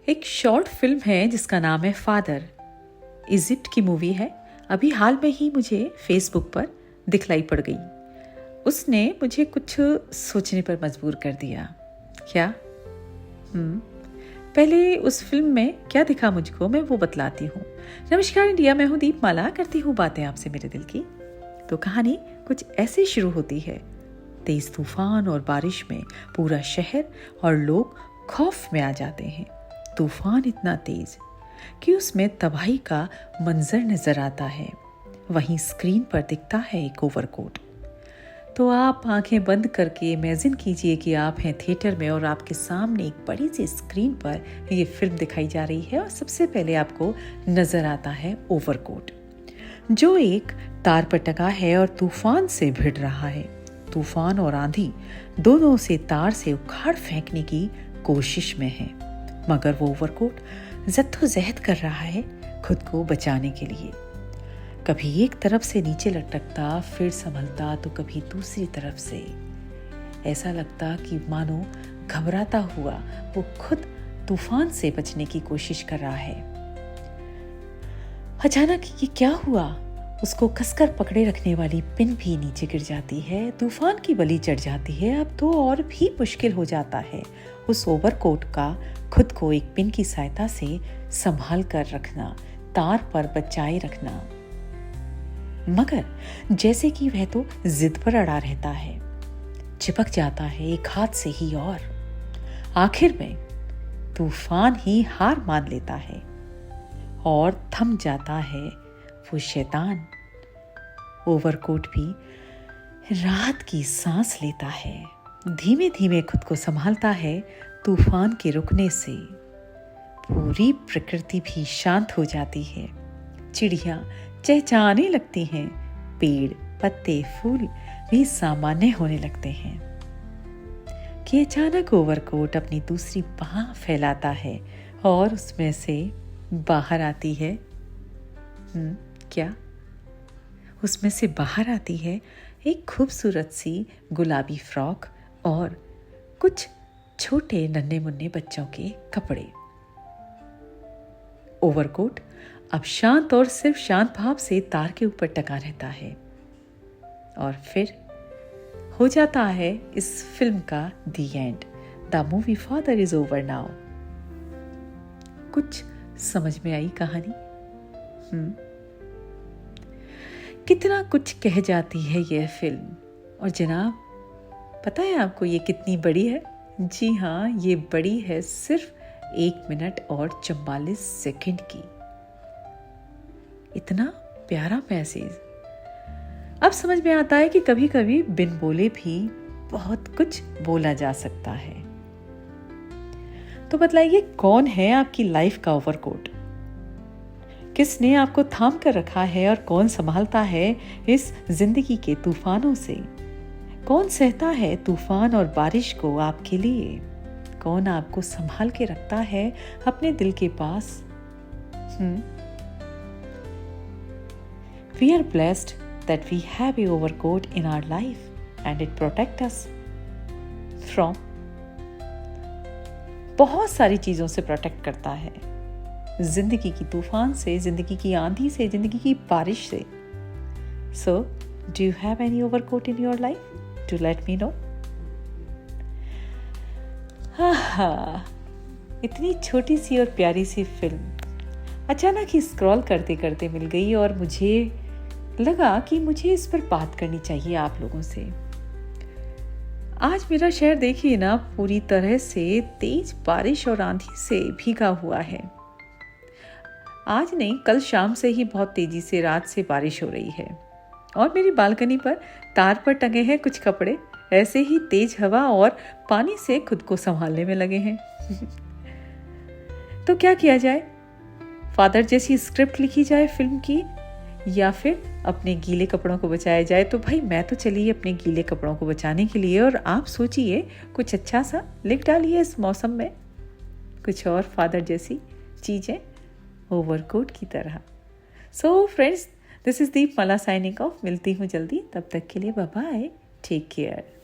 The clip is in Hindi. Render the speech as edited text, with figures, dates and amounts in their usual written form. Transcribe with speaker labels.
Speaker 1: एक शॉर्ट फिल्म है जिसका नाम है फादर। इजिप्ट की मूवी है। अभी हाल में ही मुझे फेसबुक पर दिखलाई पड़ गई। उसने मुझे कुछ सोचने पर मजबूर कर दिया। क्या? पहले उस फिल्म में क्या दिखा मुझको, मैं वो बतलाती हूँ। नमस्कार इंडिया, मैं हूँ दीपमाला, करती हूँ बातें आपसे मेरे दिल की। तो कहानी कुछ ऐसे शुरू होती है। तेज तूफान और बारिश में पूरा शहर और लोग खौफ में आ जाते हैं। तूफान इतना तेज कि उसमें तबाही का मंजर नजर आता है। वहीं स्क्रीन पर दिखता है एक ओवरकोट। तो आप आंखें बंद करके इमेजिन कीजिए कि आप हैं थिएटर में और आपके सामने एक बड़ी सी स्क्रीन पर ये फिल्म दिखाई जा रही है और सबसे पहले आपको नजर आता है ओवरकोट, जो एक तार पर टंगा है और तूफान से भिड़ रहा है। तूफान और आंधी दोनों से तार से उखाड़ फेंकने की कोशिश में है, मगर वो ओवरकोट जद्दोजहद कर रहा है खुद को बचाने के लिए। कभी एक तरफ से नीचे लटकता, फिर संभलता, तो कभी दूसरी तरफ से। ऐसा लगता कि मानो घबराता हुआ वो खुद तूफान से बचने की कोशिश कर रहा है। अचानक ये क्या हुआ? उसको कसकर पकड़े रखने वाली पिन भी नीचे गिर जाती है। तूफान की बलि चढ़ जाती है। अब तो और भी मुश्किल हो जाता है उस ओवरकोट का खुद को एक पिन की सहायता से संभाल कर रखना, तार पर बचाए रखना। मगर जैसे कि वह तो जिद पर अड़ा रहता है, चिपक जाता है एक हाथ से ही, और आखिर में तूफान ही हार मान लेता है और थम जाता है वो शैतान। ओवरकोट भी राहत की सांस लेता है, धीमे धीमे खुद को संभालता है तूफान के रुकने से। पूरी प्रकृति भी शांत हो जाती है। चिड़िया चहचहाने लगती हैं, पेड़ पत्ते फूल भी सामान्य होने लगते हैं। कि अचानक ओवरकोट अपनी दूसरी बाह फैलाता है और उसमें से बाहर आती है क्या? उसमें से बाहर आती है एक खूबसूरत सी गुलाबी फ्रॉक और कुछ छोटे नन्हे मुन्ने बच्चों के कपड़े। ओवरकोट अब शांत और सिर्फ शांत भाव से तार के ऊपर टका रहता है। और फिर हो जाता है इस फिल्म का the end. The movie father is over now. कुछ समझ में आई कहानी? कितना कुछ कह जाती है यह फिल्म। और जनाब, पता है आपको ये कितनी बड़ी है? जी हाँ, ये बड़ी है सिर्फ 1 मिनट और 44 सेकंड की। इतना प्यारा मैसेज। अब समझ में आता है कि कभी कभी बिन बोले भी बहुत कुछ बोला जा सकता है। तो बतलाइए, कौन है आपकी लाइफ का ओवरकोट? किसने आपको थाम कर रखा है और कौन संभालता है इस जिंदगी के तूफानों से? कौन सहता है तूफान और बारिश को आपके लिए? कौन आपको संभाल के रखता है अपने दिल के पास? We are blessed that we have a overcoat in our life and it protects us from बहुत सारी चीजों से प्रोटेक्ट करता है। जिंदगी की तूफान से, जिंदगी की आंधी से, जिंदगी की बारिश से। So, do you have any overcoat in your life? To let me know. इतनी छोटी सी और प्यारी सी फिल्म अचानक ही स्क्रॉल करते करते मिल गई और मुझे लगा कि मुझे इस पर बात करनी चाहिए आप लोगों से। आज मेरा शहर देखिए ना, पूरी तरह से तेज बारिश और आंधी से भीगा हुआ है। आज नहीं, कल शाम से ही बहुत तेजी से रात से बारिश हो रही है और मेरी बालकनी पर तार पर टंगे हैं कुछ कपड़े। ऐसे ही तेज हवा और पानी से खुद को संभालने में लगे हैं। तो क्या किया जाए? फादर जैसी स्क्रिप्ट लिखी जाए फिल्म की, या फिर अपने गीले कपड़ों को बचाया जाए? तो भाई मैं तो चली अपने गीले कपड़ों को बचाने के लिए, और आप सोचिए कुछ अच्छा सा लिख डालिए इस मौसम में, कुछ और फादर जैसी चीजें ओवरकोट की तरह। So friends, this is Deepmala signing off. मिलती हूँ जल्दी, तब तक के लिए बाय बाय, टेक केयर।